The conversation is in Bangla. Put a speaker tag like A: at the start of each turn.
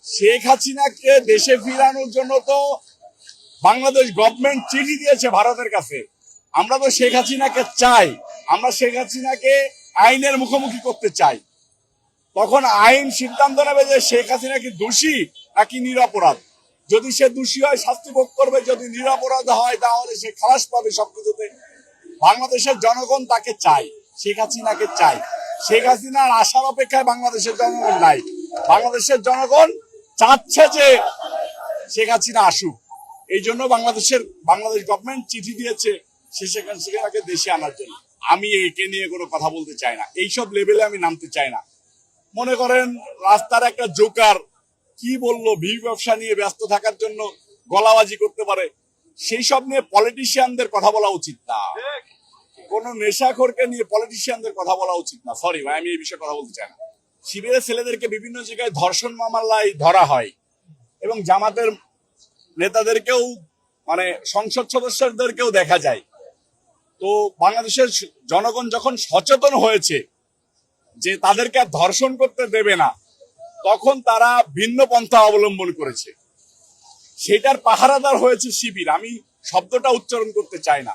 A: শেখ হাসিনাকে দেশে ফিরানোর জন্য তো বাংলাদেশ গভর্নমেন্ট চিঠি দিয়েছে ভারতের কাছে। আমরা তো শেখ হাসিনাকে চাই, আমরা শেখ হাসিনাকে আইনের মুখোমুখি করতে চাই। তখন আইন সিদ্ধান্ত নেবে যে শেখ হাসিনা কি দোষী নাকি নিরপরাধ। যদি সে দোষী হয় শাস্তি ভোগ করবে, যদি নিরপরাধ হয় তাহলে সে খালাস পাবে সবকিছুতে। বাংলাদেশের জনগণ তাকে চাই, শেখ হাসিনাকে চাই। শেখ হাসিনার আশার অপেক্ষায় বাংলাদেশের জনগণ নাই। বাংলাদেশের জনগণ চাচ্ছে যে শেখ হাসিনা আসুক। এই জন্য বাংলাদেশ গভর্নমেন্ট চিঠি দিয়েছে শেখ হাসিনাকে দেশে আনার জন্য। আমি একে নিয়ে কোনো কথা বলতে চাই না, এইসব লেভেলে আমি নামতে চাই না। মনে করেন রাস্তার একটা জোকার কি বললো, ভিউ ব্যবসা নিয়ে ব্যস্ত থাকার জন্য গলাবাজি করতে পারে, সেই সব নিয়ে পলিটিশিয়ানদের কথা বলা উচিত না। কোন নেশাখোরকে নিয়ে পলিটিশিয়ানদের কথা বলা উচিত না। সরি ভাই, আমি এই বিষয়ে কথা বলতে চাই না। শিবিরের ছেলেদেরকে বিভিন্ন জায়গায় ধর্ষণ মামলায় ধরা হয় এবং জামাতের নেতাদেরকেও মানে সংসদ সদস্যদেরকেও দেখা যায়। তো বাংলাদেশের জনগণ যখন সচেতন হয়েছে যে তাদেরকে আর ধর্ষণ করতে দেবে না, তখন তারা ভিন্ন পন্থা অবলম্বন করেছে। সেটার পাহারাদার হয়েছে শিবির। আমি শব্দটা উচ্চারণ করতে চাই না।